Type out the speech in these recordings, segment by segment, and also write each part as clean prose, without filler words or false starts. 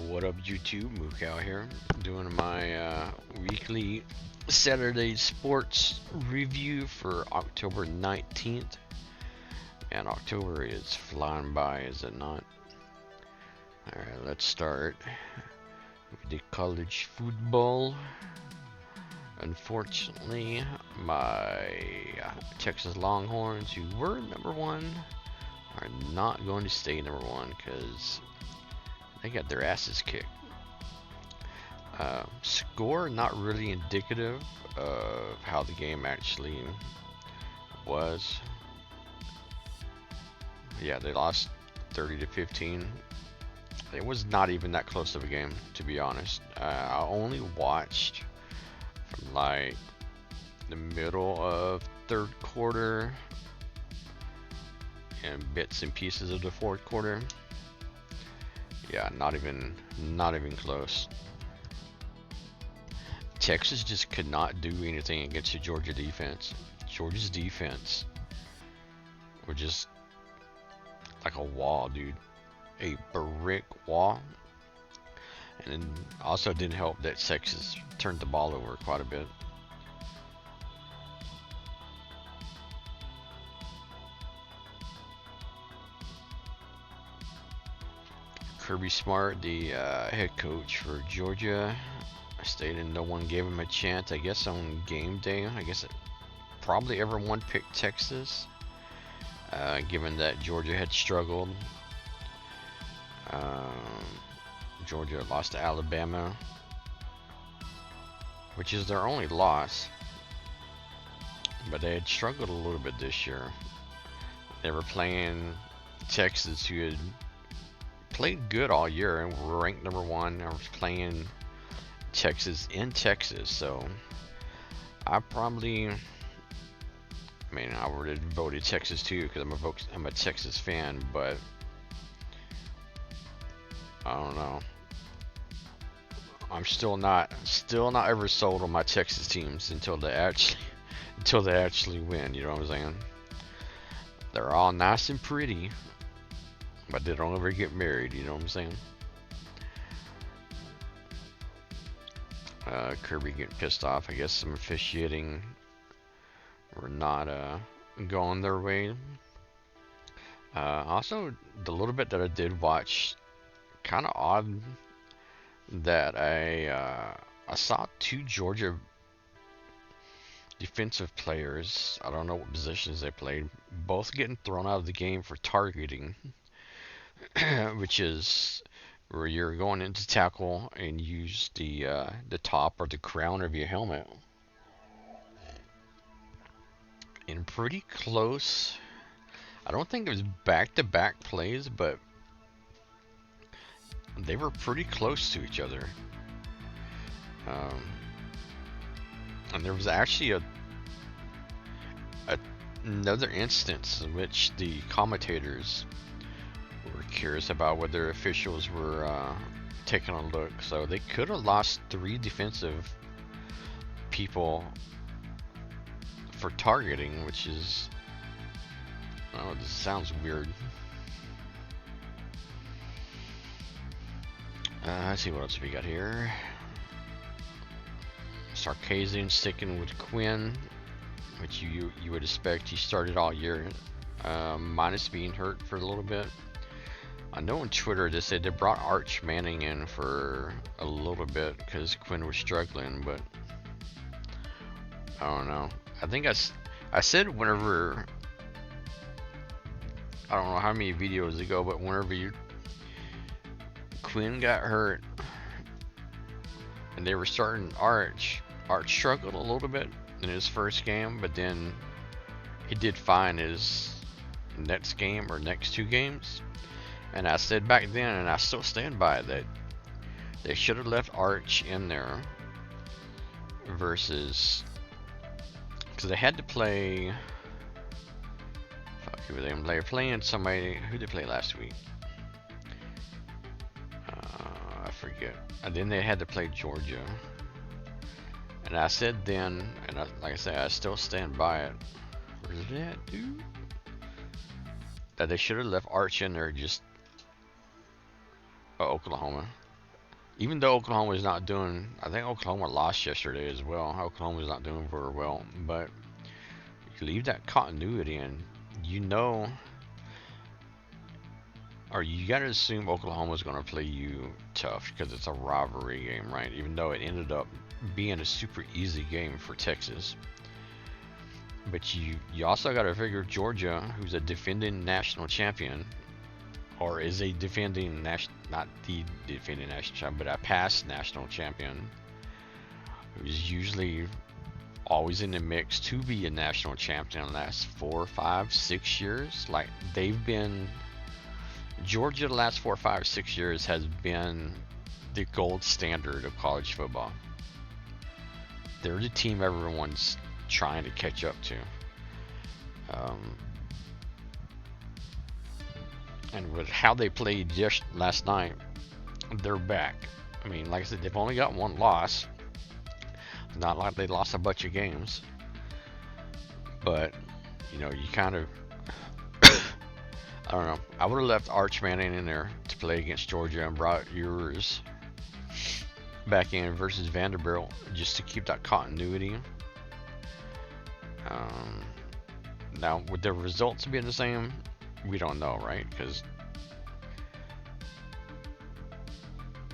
What up, YouTube? Mook out here doing my weekly Saturday sports review for October 19th. And October is flying by, is it not? Alright, let's start with the college football. Unfortunately, my Texas Longhorns, who were number one, are not going to stay number one because they got their asses kicked. Score not really indicative of how the game actually was. Yeah, they lost 30-15. It was not even that close of a game, to be honest. I only watched from like the middle of third quarter and bits and pieces of the fourth quarter. Yeah, not even close. Texas just could not do anything against the Georgia defense. Georgia's defense were just like a wall, dude. A brick wall. And then also didn't help that Texas turned the ball over quite a bit. Kirby Smart, the head coach for Georgia, stated no one gave him a chance. I guess on game day, I guess probably everyone picked Texas, given that Georgia had struggled. Georgia lost to Alabama, which is their only loss, but they had struggled a little bit this year. They were playing Texas, who had played good all year and were ranked number one. I was playing Texas in Texas, so I would have voted Texas too because I'm a Texas fan, but I don't know. I'm still not ever sold on my Texas teams until they actually win. You know what I'm saying? They're all nice and pretty, but they don't ever get married. You know what I'm saying? Kirby getting pissed off. I guess some officiating were not going their way. Also, the little bit that I did watch, kind of odd that I saw two Georgia defensive players. I don't know what positions they played. Both getting thrown out of the game for targeting, which is where you're going into tackle and use the top or the crown of your helmet. And pretty close. I don't think it was back-to-back plays, but they were pretty close to each other. And there was actually another instance in which the commentators were curious about whether officials were taking a look. So they could have lost 3 defensive people for targeting, which is, oh, this sounds weird. Let's see what else we got here. Sarkisian sticking with Quinn, which you would expect. He started all year, minus being hurt for a little bit. I know on Twitter they said they brought Arch Manning in for a little bit because Quinn was struggling, but I don't know. I think I said whenever, I don't know how many videos ago, but whenever Quinn got hurt and they were starting Arch struggled a little bit in his first game, but then he did fine his next game or next 2 games. And I said back then, and I still stand by it, that they should have left Arch in there versus, because they had to play, fuck, who were they playing? Somebody, who did they play last week? I forget. And then they had to play Georgia. And I said then, and like I said, I still stand by it. Where's it at, dude? That they should have left Arch in there just, Oklahoma. Even though Oklahoma's not doing, I think Oklahoma lost yesterday as well. Oklahoma's not doing very well, but you leave that continuity, and you know, or you got to assume Oklahoma's going to play you tough because it's a rivalry game, right? Even though it ended up being a super easy game for Texas. But you also got to figure Georgia, who's a defending national champion, or is a defending national, not the defending national champion, but a past national champion, who's usually always in the mix to be a national champion in the last 4, 5, 6 years. Like they've been, Georgia the last 4, 5, 6 years has been the gold standard of college football. They're the team everyone's trying to catch up to. And with how they played just last night, they're back. I mean, like I said, they've only got one loss. Not like they lost a bunch of games. But, you know, you kind of, I don't know. I would have left Arch Manning in there to play against Georgia and brought Ewers back in versus Vanderbilt just to keep that continuity. Now, would the results be the same? We don't know, right? Because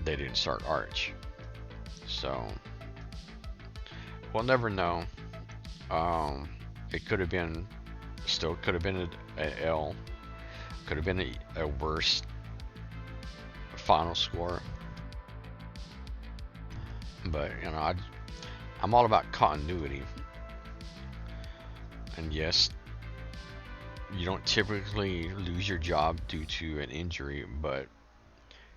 they didn't start Arch. So, we'll never know. It could have been, still could have been a L. Could have been a worse final score. But, you know, I'm all about continuity. And yes, you don't typically lose your job due to an injury, but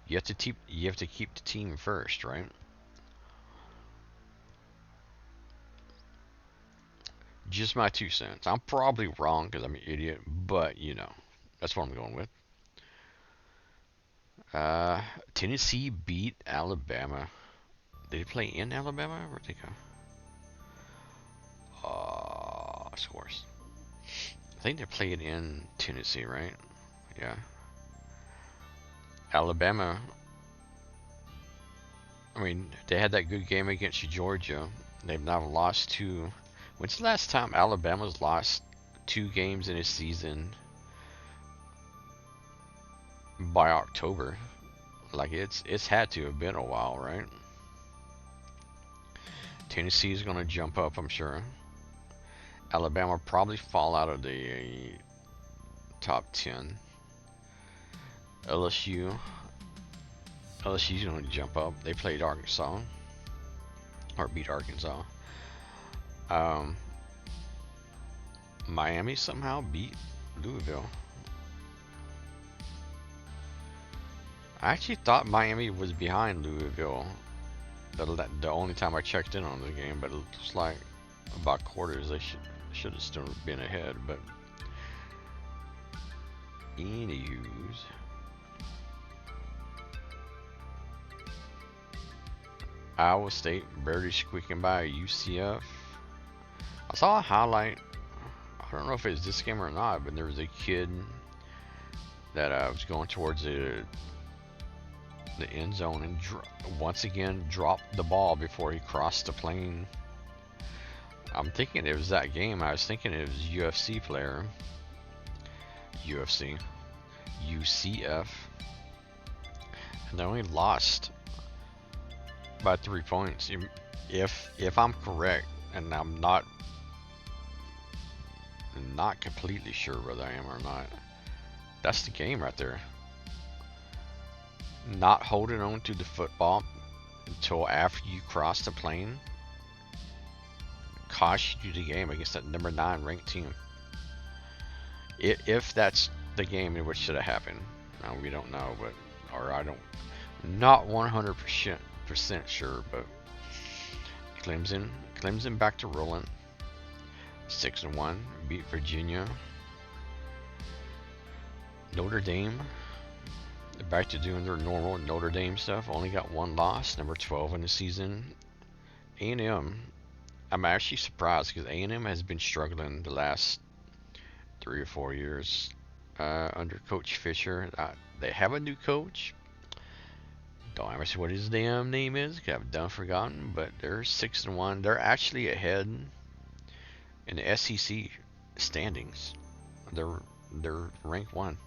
you have to keep the team first, right? Just my 2 cents. I'm probably wrong because I'm an idiot, but you know, that's what I'm going with. Tennessee beat Alabama. Did they play in Alabama? Where'd they go? Scores. I think they played in Tennessee, right? Yeah. Alabama. I mean, they had that good game against Georgia. They've now lost 2. When's the last time Alabama's lost 2 games in a season by October? Like it's had to have been a while, right? Tennessee's gonna jump up, I'm sure. Alabama probably fall out of the top 10. LSU's gonna jump up. They played Arkansas or beat Arkansas. Miami somehow beat Louisville. I actually thought Miami was behind Louisville the only time I checked in on the game, but it looks like about quarters they should have still been ahead. But anywho's, Iowa State barely squeaking by UCF. I saw a highlight. I don't know if it's this game or not, but there was a kid that was going towards the end zone and once again dropped the ball before he crossed the plane. I'm thinking it was that game. I was thinking it was UFC player. UCF. And they only lost by 3 points. If I'm correct, and I'm not completely sure whether I am or not, that's the game right there. Not holding on to the football until after you cross the plane cost you the game against that number 9 ranked team. If that's the game in which should have happened. Now, we don't know, but not 100% sure, but Clemson back to rolling. 6-1, beat Virginia. Notre Dame back to doing their normal Notre Dame stuff. Only got 1 loss, number 12 in the season. A&M, I'm actually surprised because A&M has been struggling the last 3 or 4 years under Coach Fisher. They have a new coach. Don't ask me what his damn name is, 'cause I've done forgotten. But they're 6-1. They're actually ahead in the SEC standings. They're ranked 1.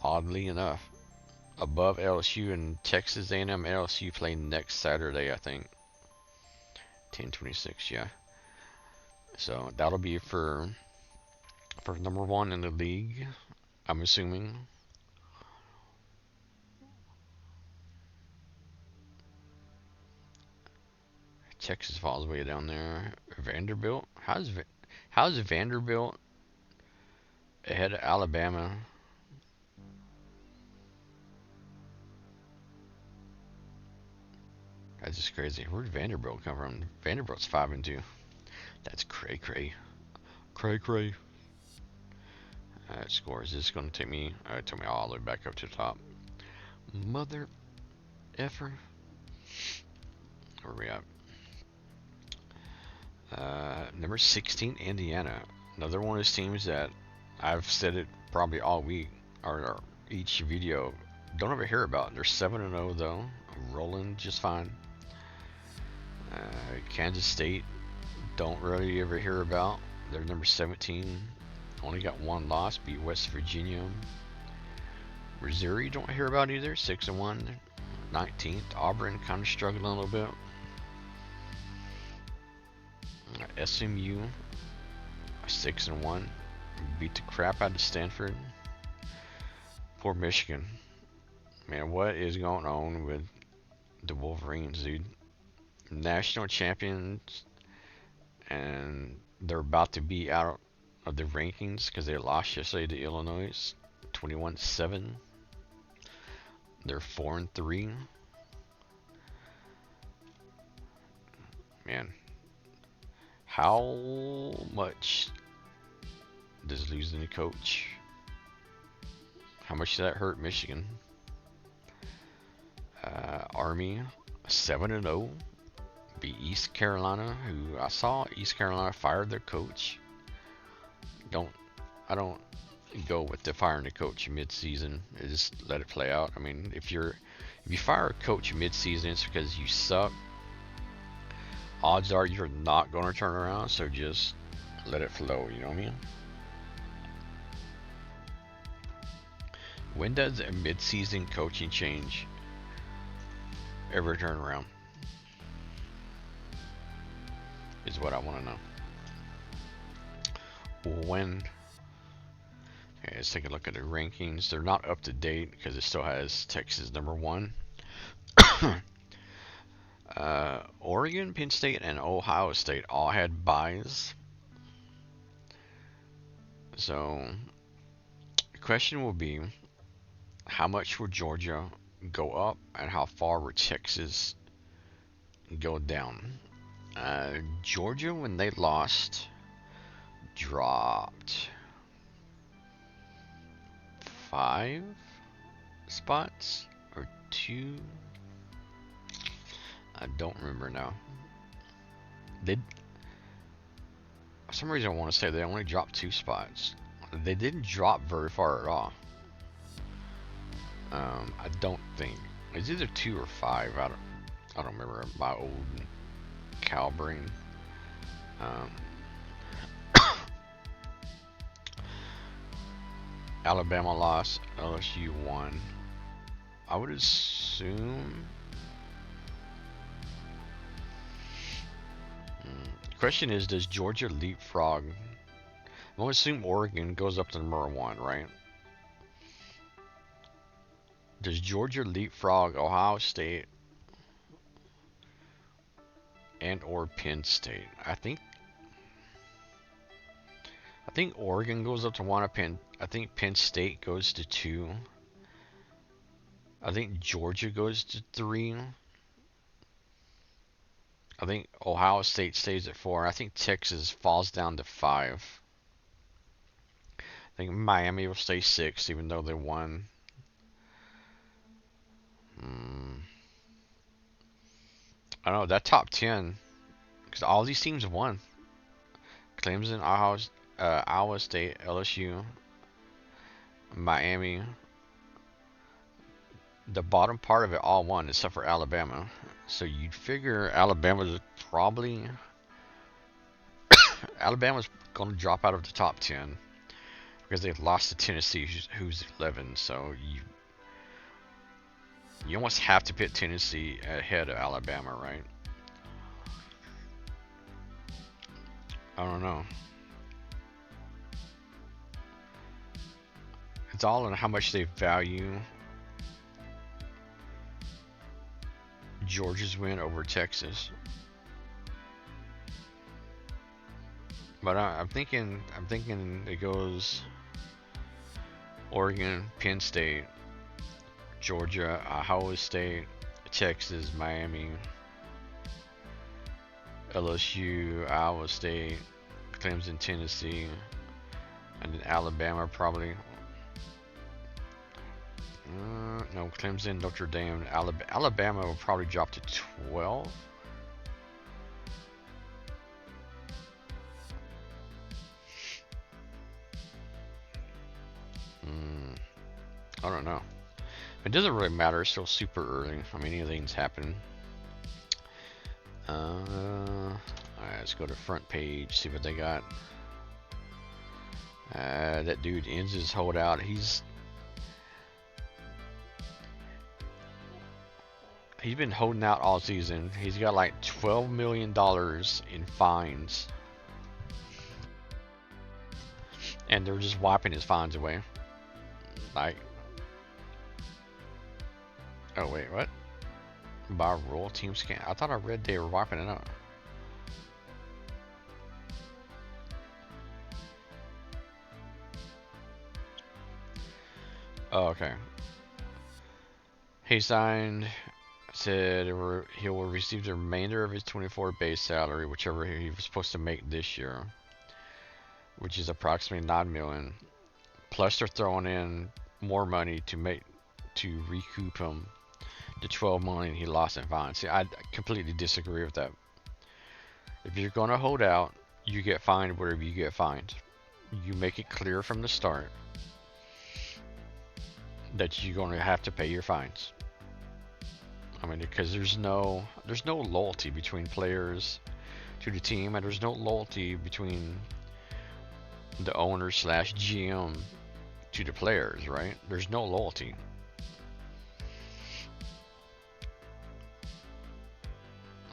Oddly enough, above LSU, and Texas A&M LSU play next Saturday, I think. 10/26, yeah. So that'll be for number 1 in the league, I'm assuming. Texas falls way down there. Vanderbilt. How's Vanderbilt ahead of Alabama? That's just crazy. Where'd Vanderbilt come from? Vanderbilt's 5-2. That's cray cray. Cray cray. Scores. This is going to take me. It took me all the way back up to the top. Mother effer. Where are we at? Number 16, Indiana. Another one of those teams that I've said it probably all week or each video. Don't ever hear about. They're 7-0 though. Rolling just fine. Kansas State. Don't really ever hear about. They're number 17. Only got 1 loss. Beat West Virginia. Missouri don't hear about either. 6-1. 19th. Auburn kind of struggling a little bit. SMU 6-1. Beat the crap out of Stanford. Poor Michigan. Man, what is going on with the Wolverines, dude? National champions, and they're about to be out of the rankings because they lost yesterday to Illinois 21-7. They're 4-3. Man, how much does losing a coach, how much did that hurt Michigan? Army 7-0. Beat East Carolina, who I saw East Carolina fired their coach. I don't go with the firing the coach mid-season. Just let it play out. I mean, if you fire a coach mid-season, it's because you suck. Odds are you're not going to turn around, so just let it flow. You know what I mean? When does a mid-season coaching change ever turn around? Is what I want to know. When? Okay, let's take a look at the rankings. They're not up to date because it still has Texas number 1. Oregon, Penn State, and Ohio State all had byes. So the question will be, how much will Georgia go up, and how far will Texas go down? Georgia, when they lost, dropped 5 spots or 2. I don't remember now. For some reason I want to say they only dropped 2 spots. They didn't drop very far at all. I don't think it's either 2 or 5. I don't remember my old cow brain. Alabama lost, LSU won. I would assume. Question is, does Georgia leapfrog? I'm gonna assume Oregon goes up to number 1, right? Does Georgia leapfrog Ohio State and or Penn State? I think Oregon goes up to 1. I think Penn State goes to 2. I think Georgia goes to 3. I think Ohio State stays at 4. I think Texas falls down to 5. I think Miami will stay 6, even though they won. I don't know, that top 10, because all these teams have won. Clemson, Iowa State, LSU, Miami. The bottom part of it all won except for Alabama. So you'd figure Alabama's probably Alabama's going to drop out of the top 10 because they lost to Tennessee, who's 11. So you almost have to put Tennessee ahead of Alabama, right? I don't know. It's all on how much they value Georgia's win over Texas. But I'm thinking it goes Oregon, Penn State, Georgia, Ohio State, Texas, Miami, LSU, Iowa State, Clemson, Tennessee, and then Alabama probably. No, Clemson, Notre Dame, Alabama will probably drop to 12. I don't know. It doesn't really matter. It's still super early. I mean, anything's happening. Alright, let's go to front page, see what they got. That dude ends his holdout. He's been holding out all season. He's got like $12 million in fines. And they're just wiping his fines away. Like, oh wait, what? By rule, teams can't. I thought I read they were wiping it out. Oh, okay. He signed, said he will receive the remainder of his 24 base salary, whichever he was supposed to make this year, which is approximately $9 million. Plus, they're throwing in more money to recoup him the $12 million he lost in fines. See, I completely disagree with that. If you're gonna hold out, you get fined whatever you get fined. You make it clear from the start that you're gonna have to pay your fines. I mean, because there's no loyalty between players to the team, and there's no loyalty between the owner / GM to the players, right? There's no loyalty.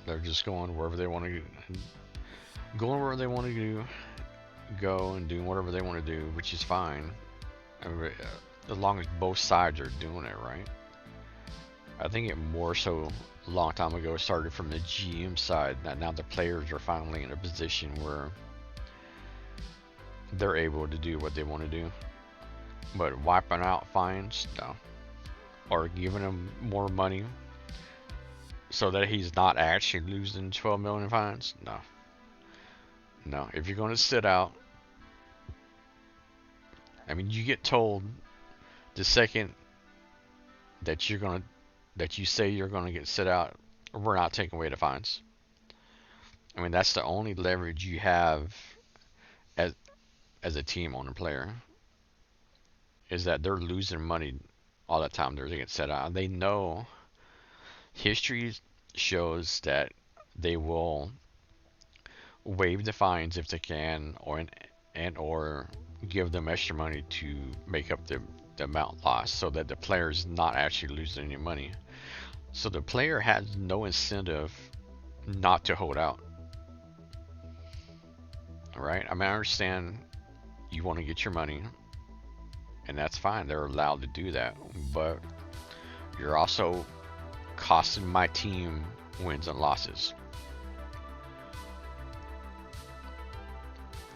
They're just going wherever they want to go and doing whatever they want to do, which is fine, as long as both sides are doing it right. I think it more so a long time ago started from the GM side. That now the players are finally in a position where they're able to do what they want to do. But wiping out fines, no. Or giving him more money so that he's not actually losing 12 million in fines, no. No, if you're going to sit out, I mean, you get told the second that you say you're going to get sit out, we're not taking away the fines. I mean, that's the only leverage you have as a team on a player, is that they're losing money all the time they're getting set out. And they know, history shows that they will waive the fines if they can, or give them extra money to make up the amount lost, so that the player is not actually losing any money. So the player has no incentive not to hold out. Alright? I mean, I understand you want to get your money, and that's fine. They're allowed to do that. But you're also costing my team wins and losses.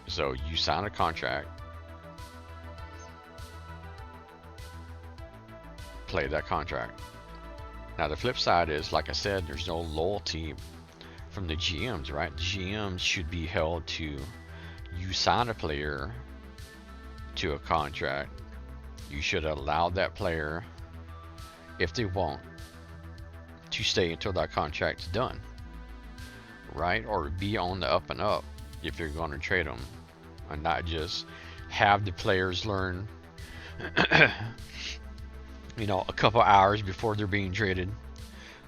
So you sign a contract, play that contract. Now the flip side is, like I said, there's no loyalty from the GMs, right? GMs should be held to, you sign a player to a contract, you should allow that player, if they want, to stay until that contract's done, right? Or be on the up and up if you're going to trade them, and not just have the players learn you know, a couple hours before they're being traded,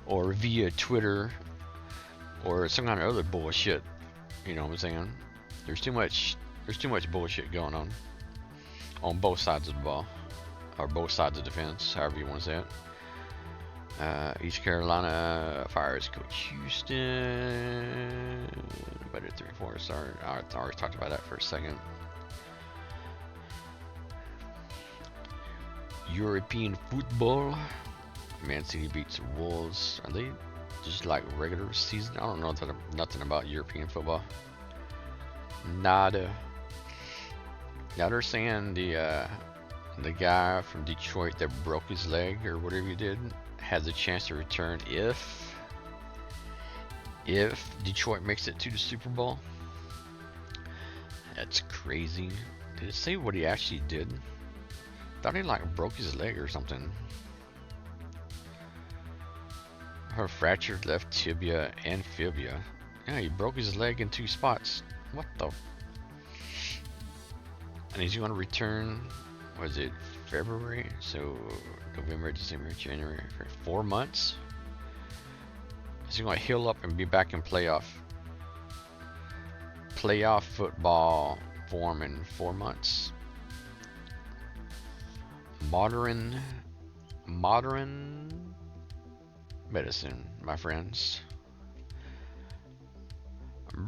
or via Twitter, or some kind of other bullshit. You know what I'm saying? There's too much bullshit going on both sides of the ball, or both sides of the fence, however you want to say it. East Carolina fires Coach Houston. Better 3-4 star. I already talked about that for a second. European football. Man City beats Wolves. Are they just like regular season? I don't know nothing about European football. Nada. Now they're saying the guy from Detroit that broke his leg or whatever he did has a chance to return if Detroit makes it to the Super Bowl. That's crazy. Did it say what he actually did? Thought he like broke his leg or something. Her fractured left tibia and fibula. Yeah, he broke his leg in 2 spots. What the? And he's going to return. Was it February? So November, December, January, for 4 months. Is he going to heal up and be back in playoff football form in 4 months? Modern medicine, my friends.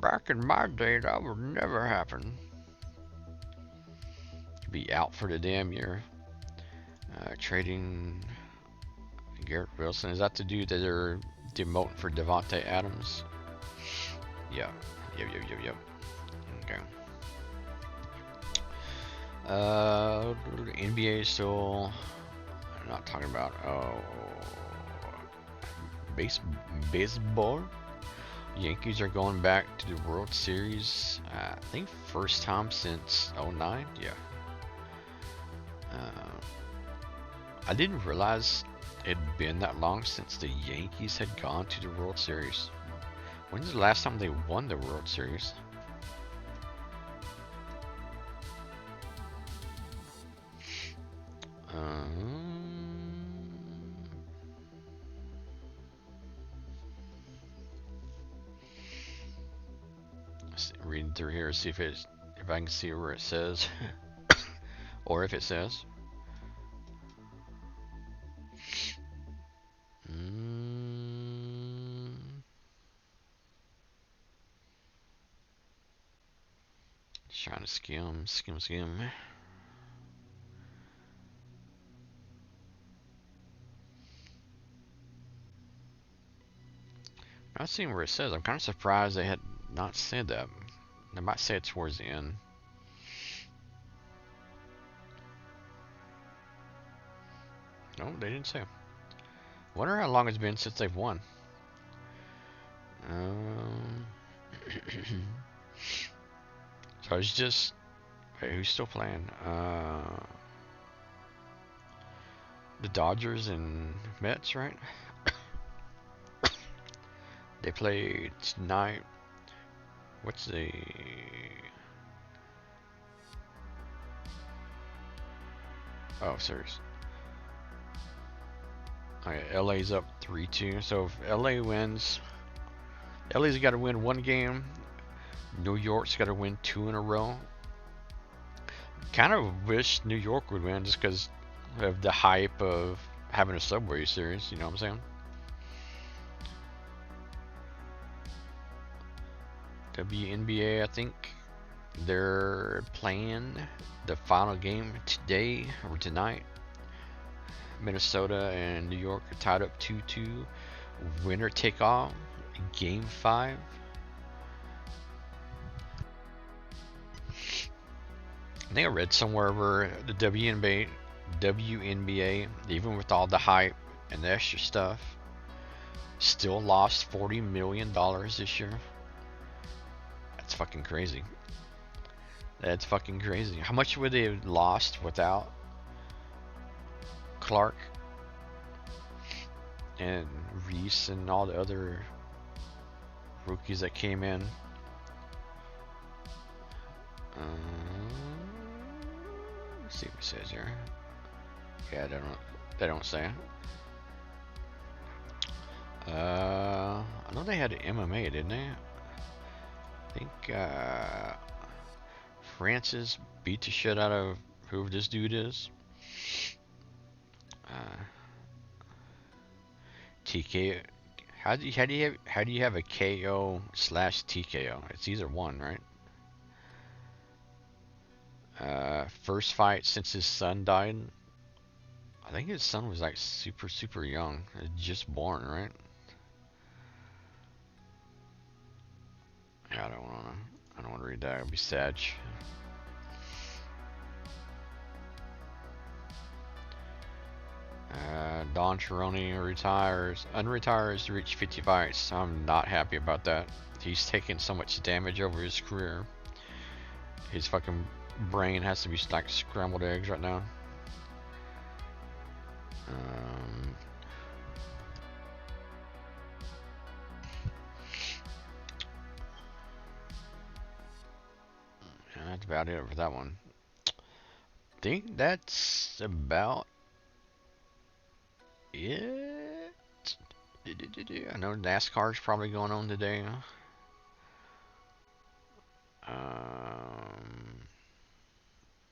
Back in my day, that would never happen. Be out for the damn year. Trading Garrett Wilson. Is that the dude that they're demoting for Devontae Adams? Yeah. Yep. Okay. NBA is still not talking about baseball. Yankees are going back to the World Series. I think first time since '09. Yeah. I didn't realize it'd been that long since the Yankees had gone to the World Series. When's the last time they won the World Series? Reading through here, see if I can see where it says, or if it says. Trying to skim. Not seeing where it says. I'm kind of surprised they had not said that. They might say it towards the end. No, they didn't say. Wonder how long it's been since they've won. So it's just. Wait, who's still playing? The Dodgers and Mets, right? They played tonight. What's the... Oh, serious. Okay, LA's up 3-2. So if LA wins, LA's got to win 1 game. New York's got to win 2 in a row. Kind of wish New York would win just because of the hype of having a Subway Series. You know what I'm saying? WNBA, I think they're playing the final game today or tonight. Minnesota and New York are tied up 2-2. Winner take all. Game 5. I think I read somewhere where the WNBA, even with all the hype and the extra stuff, still lost $40 million this year. That's fucking crazy. That's fucking crazy. How much would they have lost without Clark and Reese and all the other rookies that came in? Let's see what it says here. Yeah, they don't say. I know they had MMA, didn't they? I think Francis beat the shit out of whoever this dude is. TKO. How do you have a KO slash TKO? It's either one, right? First fight since his son died. I think his son was like super young, just born, right? Yeah, I don't wanna read that. It'd be sad. Don Cerrone unretires to reach 50 fights. I'm not happy about that. He's taken so much damage over his career. His fucking brain has to be like scrambled eggs right now. That's about it for that one. I think that's about it. I know NASCAR's probably going on today.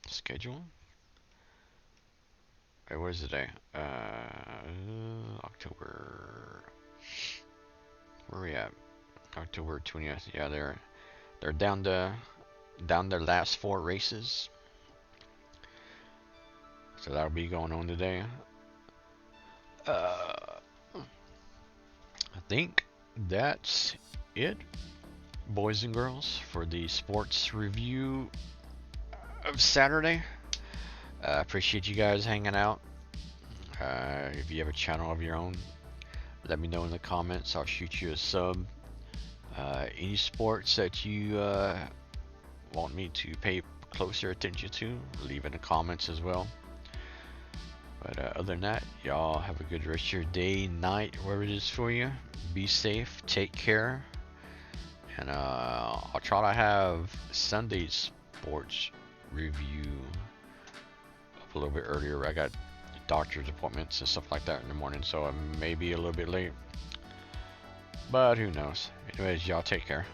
Schedule? Wait, what is the day? October. Where are we at? October 20th. Yeah, they're down their last 4 races. So that'll be going on today. I think that's it, boys and girls, for the sports review of Saturday. Appreciate you guys hanging out. If you have a channel of your own, let me know in the comments. I'll shoot you a sub. Any sports that you want me to pay closer attention to, leave in the comments as well. But other than that, y'all have a good rest of your day, night, wherever it is for you. Be safe, take care, and I'll try to have Sunday's sports review up a little bit earlier. I got doctor's appointments and stuff like that in the morning, so I may be a little bit late, but who knows. Anyways, y'all take care.